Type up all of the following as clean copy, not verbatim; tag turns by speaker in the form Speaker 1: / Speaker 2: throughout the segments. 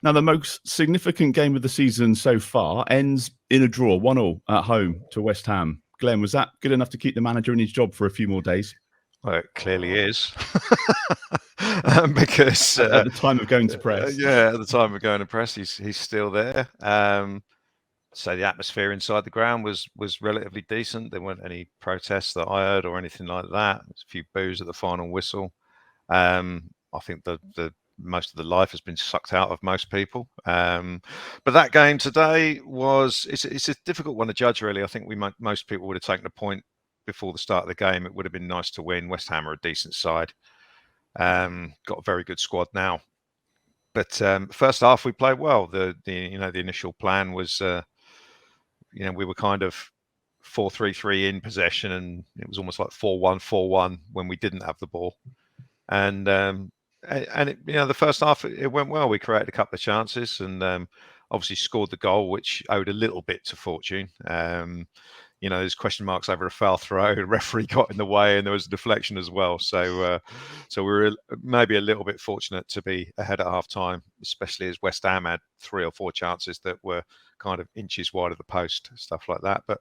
Speaker 1: Now, the most significant game of the season so far ends in a draw, 1-1 at home to West Ham. Glen, was that good enough to keep the manager in his job for a few more days?
Speaker 2: Well, it clearly is. Because
Speaker 1: at the time of going to press.
Speaker 2: At the time of going to press, he's still there. So the atmosphere inside the ground was relatively decent. There weren't any protests that I heard or anything like that. There's a few boos at the final whistle. I think the most of the life has been sucked out of most people. But that game today it's a difficult one to judge, really. I think most people would have taken a point before the start of the game. It would have been nice to win. West Ham are a decent side. Got a very good squad now. But first half we played well. The initial plan was we were kind of 4-3-3 in possession, and it was almost like 4-1-4-1 when we didn't have the ball. And the first half it went well. We created a couple of chances, and obviously scored the goal, which owed a little bit to fortune. There's question marks over a foul throw. The referee got in the way, and there was a deflection as well. So we were maybe a little bit fortunate to be ahead at half time, especially as West Ham had 3 or 4 chances that were kind of inches wide of the post, stuff like that. But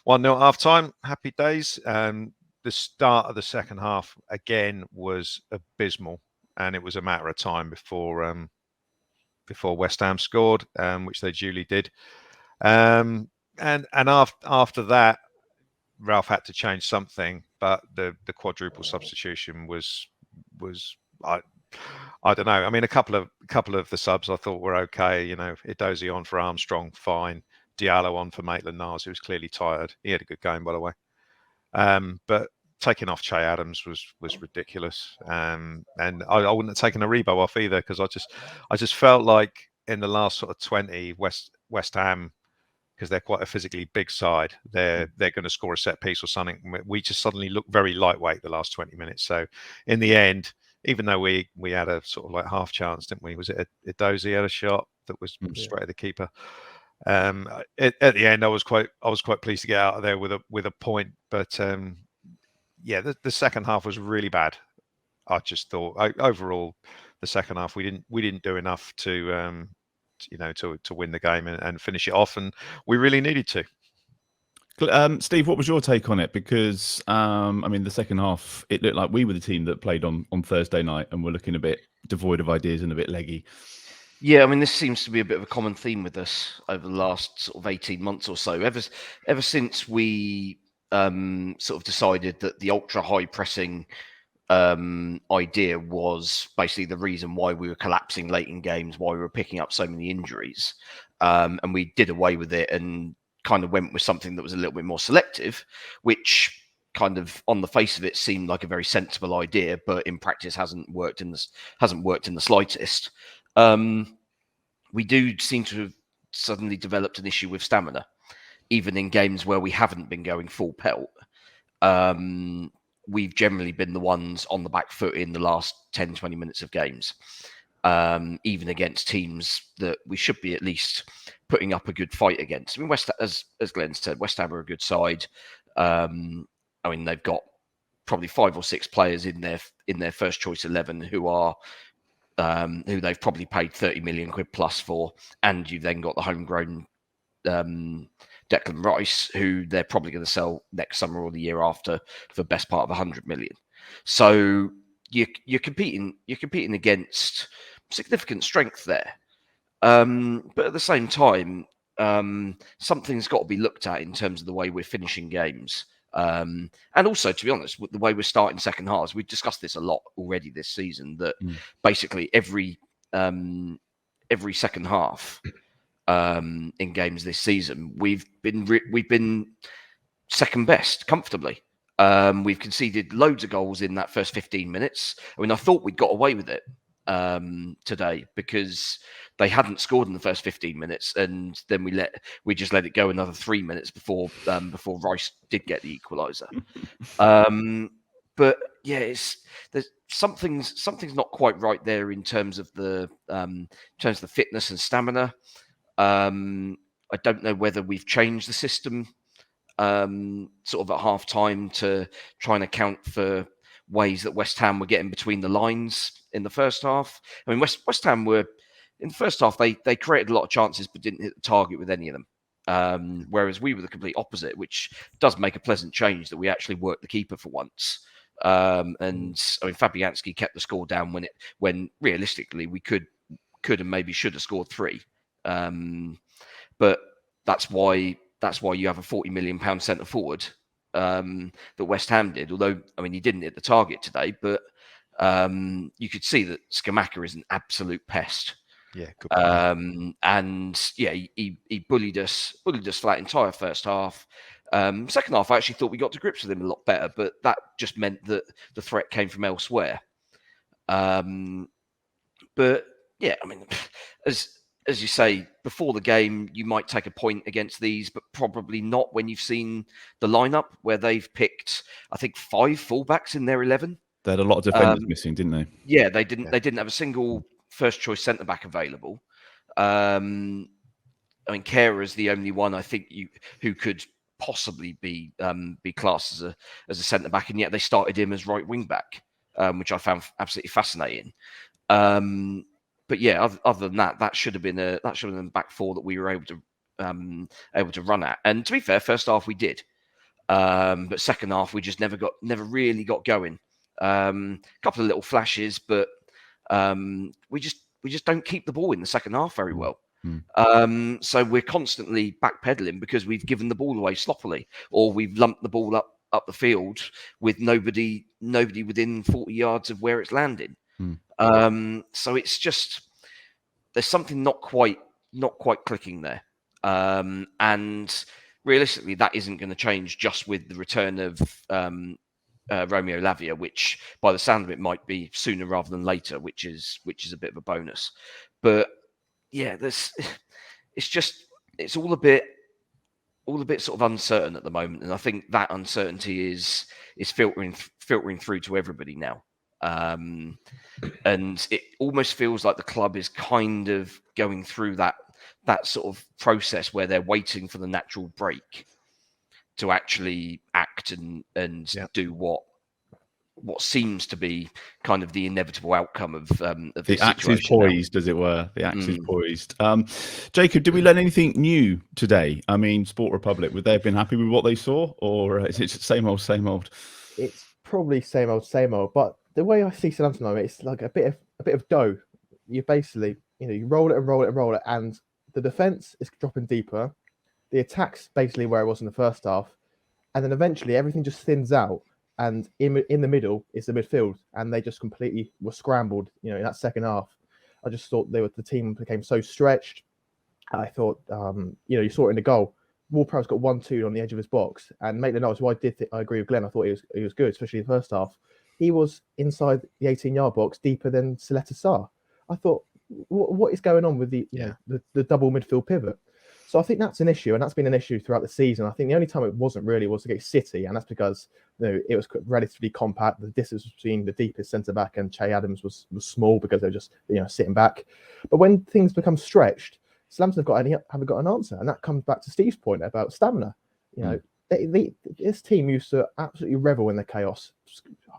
Speaker 2: 1-0 at half time, happy days. The start of the second half again was abysmal, and it was a matter of time before West Ham scored, which they duly did. And after that, Ralph had to change something, but the quadruple substitution was I don't know. I mean, a couple of the subs I thought were okay. Edozie on for Armstrong, fine. Diallo on for Maitland-Niles, who was clearly tired. He had a good game, by the way. But taking off Che Adams was ridiculous. And I wouldn't have taken Aribo off either, because I just felt like in the last sort of 20, West Ham, because they're quite a physically big side, they're going to score a set piece or something. We just suddenly looked very lightweight the last 20 minutes. So in the end, even though we had a sort of like half chance, didn't we? Was it Edozie had a shot that was straight at the keeper? At the end, I was quite pleased to get out of there with a point. But the second half was really bad. I just thought overall the second half we didn't do enough to win the game and finish it off, and we really needed to.
Speaker 1: Steve, what was your take on it? Because the second half, it looked like we were the team that played on Thursday night and were looking a bit devoid of ideas and a bit leggy.
Speaker 3: Yeah, this seems to be a bit of a common theme with us over the last sort of 18 months or so. Ever since we sort of decided that the ultra high pressing idea was basically the reason why we were collapsing late in games, why we were picking up so many injuries, and we did away with it and kind of went with something that was a little bit more selective, which kind of on the face of it seemed like a very sensible idea, but in practice hasn't worked in the slightest. We do seem to have suddenly developed an issue with stamina, even in games where we haven't been going full pelt. We've generally been the ones on the back foot in the last 10, 20 minutes of games, even against teams that we should be at least putting up a good fight against. As Glenn said, West Ham are a good side. They've got probably 5 or 6 players in their first choice 11 who they've probably paid 30 million quid plus for, and you've then got the homegrown Declan Rice, who they're probably going to sell next summer or the year after for best part of 100 million. So you're competing against significant strength there. But at the same time, something's got to be looked at in terms of the way we're finishing games. And also, to be honest, with the way we're starting second halves, we've discussed this a lot already this season, that basically every second half in games this season, we've been second best comfortably. We've conceded loads of goals in that first 15 minutes. I thought we'd got away with it today because they hadn't scored in the first 15 minutes, and then we just let it go another 3 minutes before Rice did get the equaliser. But yeah, there's something's not quite right there in terms of the fitness and stamina. I don't know whether we've changed the system sort of at half time to try and account for ways that West Ham were getting between the lines in the first half. West Ham were in the first half, they created a lot of chances but didn't hit the target with any of them. Whereas we were the complete opposite, which does make a pleasant change that we actually worked the keeper for once. And I mean, Fabianski kept the score down when realistically we could and maybe should have scored 3. But that's why you have a £40 million centre forward that West Ham did. Although, I mean, he didn't hit the target today, but you could see that Scamacca is an absolute pest.
Speaker 2: Yeah, good point.
Speaker 3: And yeah, he bullied us flat entire first half. Second half, I actually thought we got to grips with him a lot better, but that just meant that the threat came from elsewhere. But yeah, I mean, as you say, before the game, you might take a point against these, but probably not when you've seen the lineup where they've picked, I think, 5 fullbacks in their 11.
Speaker 1: They had a lot of defenders missing, didn't they?
Speaker 3: Yeah, they didn't. Yeah. They didn't have a single first choice centre back available. I mean, Cour is the only one I think who could possibly be classed as a centre back, and yet they started him as right wing back, which I found absolutely fascinating. But yeah, other than that should have been the back 4 that we were able to run at. And to be fair, first half we did, but second half we just never really got going. A couple of little flashes, but we just don't keep the ball in the second half very well. So we're constantly backpedaling because we've given the ball away sloppily, or we've lumped the ball up the field with nobody within 40 yards of where it's landing. So it's just there's something not quite clicking there, and realistically that isn't going to change just with the return of Romeo Lavia, which by the sound of it might be sooner rather than later, which is a bit of a bonus. But yeah, it's all a bit sort of uncertain at the moment, and I think that uncertainty is filtering through to everybody now. And it almost feels like the club is kind of going through that sort of process where they're waiting for the natural break to actually act and do what seems to be kind of the inevitable outcome of
Speaker 1: the axe is poised, as it were. The axe is poised. Jacob, did we learn anything new today? I mean, Sport Republic, would they have been happy with what they saw, or is it same old, same old?
Speaker 4: It's probably same old, same old. But the way I see Southampton, it's like a bit of dough. You basically, you roll it and roll it and roll it, and the defense is dropping deeper. The attack's basically where it was in the first half, and then eventually everything just thins out. And in the middle is the midfield, and they just completely were scrambled. In that second half, I just thought the team became so stretched. I thought, you saw it in the goal. Ward-Prowse got 1-2 on the edge of his box, and Maitland-Niles, who I agree with Glen. I thought he was good, especially in the first half. He was inside the 18-yard box, deeper than Saleta Sarr. I thought, what is going on with the double midfield pivot? So I think that's an issue, and that's been an issue throughout the season. I think the only time it wasn't really was against City, and that's because it was relatively compact. The distance between the deepest centre back and Che Adams was small because they were just sitting back. But when things become stretched, Southampton haven't got an answer, and that comes back to Steve's point about stamina. This team used to absolutely revel in the chaos.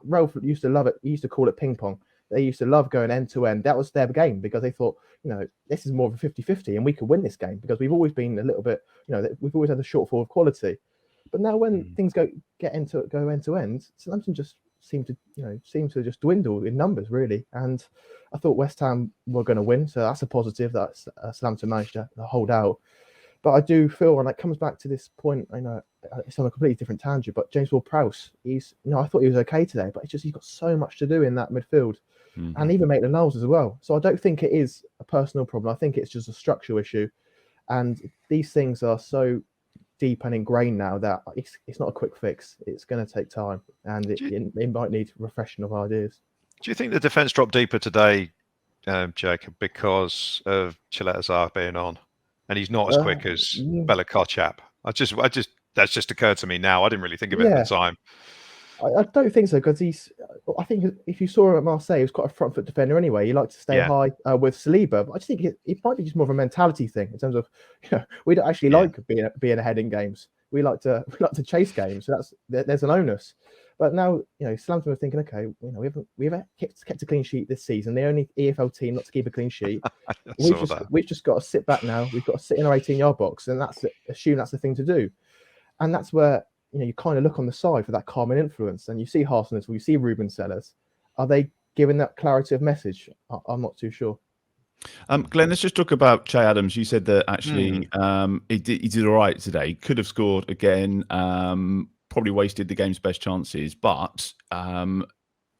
Speaker 4: Ralph used to love it. He used to call it ping pong. They used to love going end to end. That was their game because they thought, this is more of a 50-50 and we could win this game because we've always been a little bit, we've always had a shortfall of quality. But now when things go end to end, Southampton just seem to just dwindle in numbers really. And I thought West Ham were going to win, so that's a positive that Southampton managed to hold out. But I do feel, and it comes back to this point, I know it's on a completely different tangent, but James Ward-Prowse, I thought he was okay today, but he's got so much to do in that midfield. And even Maitland-Niles as well. So I don't think it is a personal problem. I think it's just a structural issue. And these things are so deep and ingrained now that it's not a quick fix. It's going to take time, and it might need refreshing of ideas. Do
Speaker 2: you think the defence dropped deeper today, Jacob, because of Sarr being on? And he's not as quick as Bella-Kotchap. That's just occurred to me now. I didn't really think of it at the time.
Speaker 4: I don't think so, because I think if you saw him at Marseille, he was quite a front foot defender anyway. He liked to stay high with Saliba. But I just think it might be just more of a mentality thing in terms of, we don't actually like being ahead in games. We like to chase games. So there's an onus. But now, Southampton are thinking, okay, we haven't kept a clean sheet this season. The only EFL team not to keep a clean sheet. We've just got to sit back now. We've got to sit in our 18-yard box, and assume that's the thing to do. And that's where you kind of look on the side for that calming influence, and you see Arsenal, you see Ruben Sellers. Are they giving that clarity of message? I'm not too sure.
Speaker 1: Glenn, let's just talk about Che Adams. You said that actually he did all right today. Could have scored again. Probably wasted the game's best chances, but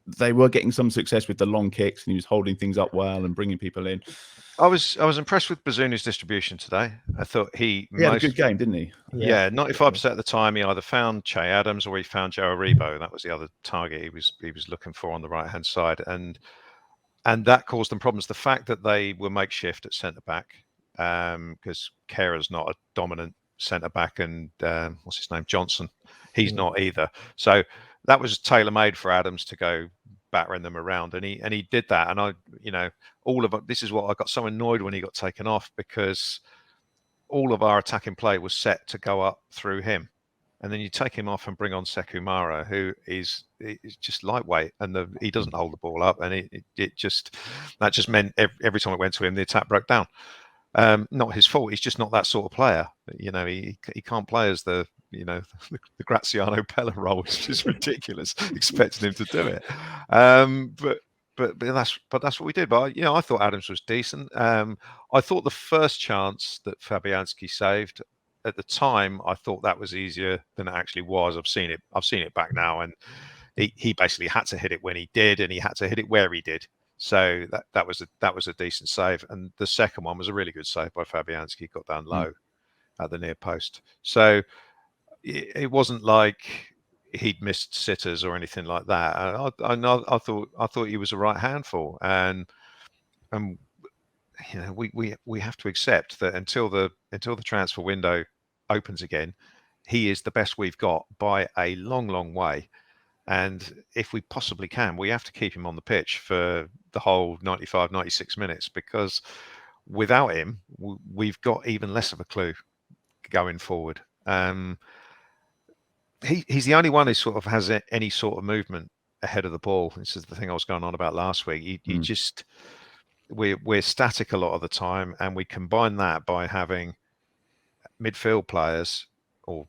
Speaker 1: they were getting some success with the long kicks, and he was holding things up well and bringing people in.
Speaker 2: I was impressed with Bazuni's distribution today. I thought he
Speaker 1: had a good game, didn't he?
Speaker 2: Yeah, 95% of the time he either found Che Adams or he found Joe Aribo. That was the other target he was looking for on the right hand side, and that caused them problems. The fact that they were makeshift at centre back, because Kera's not a dominant centre back, and what's his name, Johnson, he's not either. So that was tailor made for Adams to go battering them around, and he did that. And this is what I got so annoyed when he got taken off, because all of our attacking play was set to go up through him, and then you take him off and bring on Sekumara, who is just lightweight, and he doesn't hold the ball up, and that just meant every time it went to him, the attack broke down. Not his fault. He's just not that sort of player. He can't play as the Graziano Pella role. It's just ridiculous expecting him to do it. But that's what we did. But I thought Adams was decent. I thought the first chance that Fabianski saved at the time, I thought that was easier than it actually was. I've seen it back now, and he basically had to hit it when he did, and he had to hit it where he did. So that was a decent save, and the second one was a really good save by Fabianski. Got down low at the near post. So it wasn't like he'd missed sitters or anything like that. I thought he was a right handful, and we have to accept that until the transfer window opens again, he is the best we've got by a long, long way. And if we possibly can, we have to keep him on the pitch for the whole 95, 96 minutes, because without him, we've got even less of a clue going forward. He's the only one who sort of has any sort of movement ahead of the ball. This is the thing I was going on about last week. We're static a lot of the time, and we combine that by having midfield players or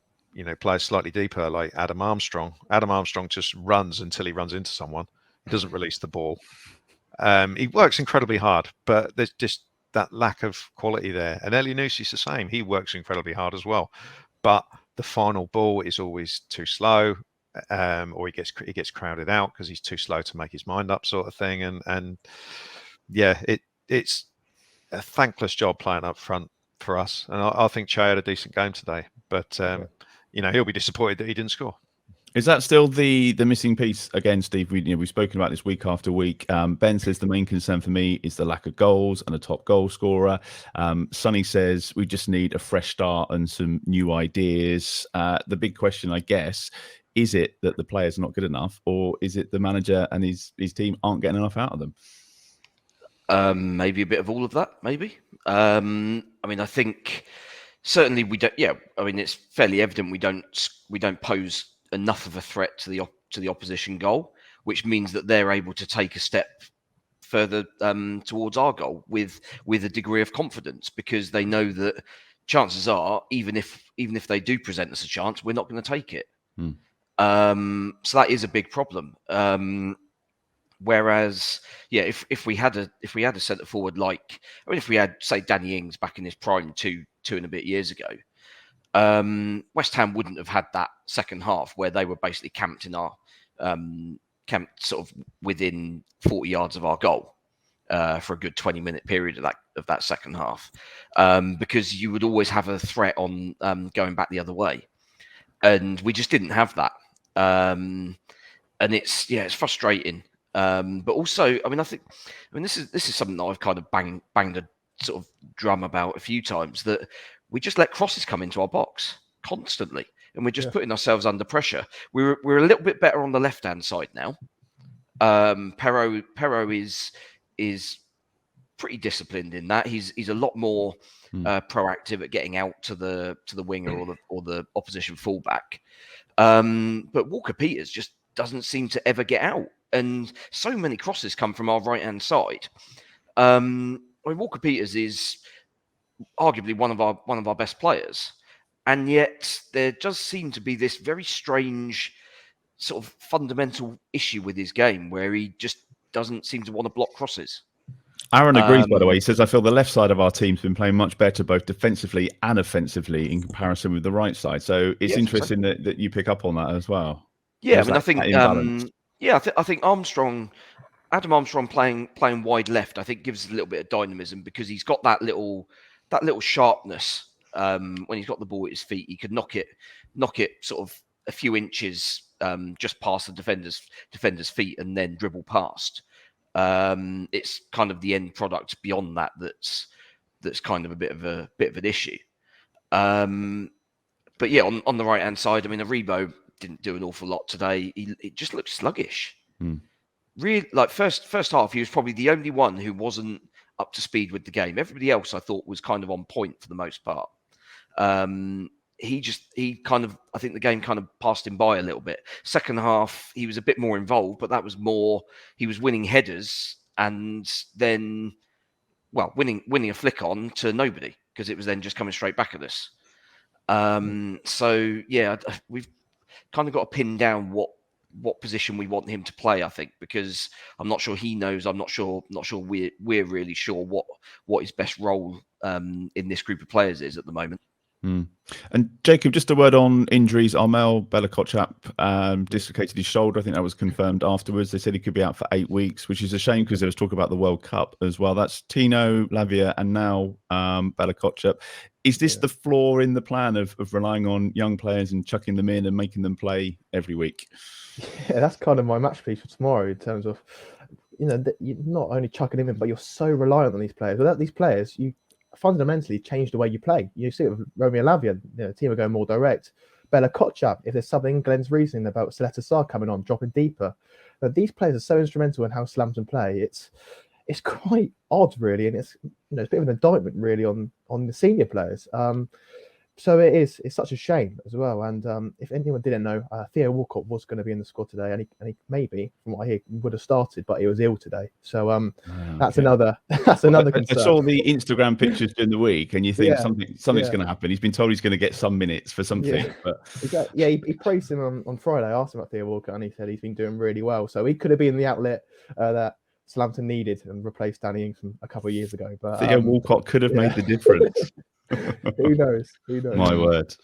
Speaker 2: players slightly deeper, like Adam Armstrong. Adam Armstrong just runs until he runs into someone. He doesn't release the ball. He works incredibly hard, but there's just that lack of quality there. And Elyounoussi is the same. He works incredibly hard as well, but the final ball is always too slow, or he gets crowded out because he's too slow to make his mind up, sort of thing. And yeah, it's a thankless job playing up front for us. And I think Che had a decent game today, but he'll be disappointed that he didn't score.
Speaker 1: Is that still the missing piece again, Steve? We've spoken about this week after week. Ben says the main concern for me is the lack of goals and a top goal scorer. Sonny says we just need a fresh start and some new ideas. The big question, I guess, is it that the players are not good enough, or is it the manager and his team aren't getting enough out of them?
Speaker 3: Maybe a bit of all of that. Maybe. I think certainly we don't. Yeah, it's fairly evident we don't pose enough of a threat to the opposition goal, which means that they're able to take a step further towards our goal with a degree of confidence, because they know that chances are, even if they do present us a chance, we're not going to take it. So that is a big problem. Whereas, if we had a centre forward if we had, say, Danny Ings back in his prime two and a bit years ago, West Ham wouldn't have had that second half where they were basically camped in our camped sort of within 40 yards of our goal for a good 20-minute period of that second half, because you would always have a threat on going back the other way, and we just didn't have that, and it's frustrating. But also, this is something that I've kind of banged a sort of drum about a few times, that we just let crosses come into our box constantly, and we're just putting ourselves under pressure. We're a little bit better on the left hand side now. Perro is pretty disciplined in that. He's a lot more proactive at getting out to the winger or the opposition fullback. But Walker Peters just doesn't seem to ever get out. And so many crosses come from our right-hand side. I mean, Walker Peters is arguably one of our best players, and yet there does seem to be this very strange sort of fundamental issue with his game where he just doesn't seem to want to block crosses.
Speaker 1: Aaron agrees, by the way. He says, I feel the left side of our team's been playing much better, both defensively and offensively, in comparison with the right side. So it's interesting that you pick up on that as well.
Speaker 3: Yeah, I mean, I think, I think Adam Armstrong playing wide left, I think gives a little bit of dynamism because he's got that little sharpness. When he's got the ball at his feet, he could knock it sort of a few inches just past the defender's feet and then dribble past. It's kind of the end product beyond that's kind of a bit of an issue. But yeah, on the right hand side, I mean, Aribo didn't do an awful lot today. It just looked sluggish. Really, like first half, he was probably the only one who wasn't up to speed with the game. Everybody else, I thought, was kind of on point for the most part. He kind of, I think the game kind of passed him by a little bit. Second half, he was a bit more involved, but that was more, he was winning headers and then, well, winning a flick on to nobody because it was then just coming straight back at us. So yeah, we've kind of got to pin down what position we want him to play, I think, because I'm not sure he knows. I'm not sure we're really sure what his best role in this group of players is at the moment.
Speaker 1: And Jacob, just a word on injuries. Armel Bella-Kotchap dislocated his shoulder. I think that was confirmed afterwards. They said he could be out for 8 weeks, which is a shame because there was talk about the World Cup as well. That's Tino, Lavia, and now Bella-Kotchap. Is this the flaw in the plan of relying on young players and chucking them in and making them play every week?
Speaker 4: Yeah, that's kind of my match piece for tomorrow in terms of, you're not only chucking them in, but you're so reliant on these players. Without these players, you fundamentally change the way you play. You see it with Romeo Lavia, the team are going more direct. Bella-Kotchap, if there's something Glen's reasoning about Saleta coming on, dropping deeper. But these players are so instrumental in how Southampton play. It's quite odd, really, and it's a bit of an indictment, really, on the senior players. So it's such a shame as well. And if anyone didn't know, Theo Walcott was going to be in the squad today, and he maybe, from what I hear, would have started, but he was ill today. So that's another concern.
Speaker 1: I saw the Instagram pictures during the week, and you think something's going to happen. He's been told he's going to get some minutes for something.
Speaker 4: Yeah, he praised him on Friday. I asked him about Theo Walcott, and he said he's been doing really well. So he could have been the outlet that Southampton needed and replaced Danny Ings from a couple of years ago. But
Speaker 1: Theo Walcott could have made the difference.
Speaker 4: Who knows?
Speaker 1: My word.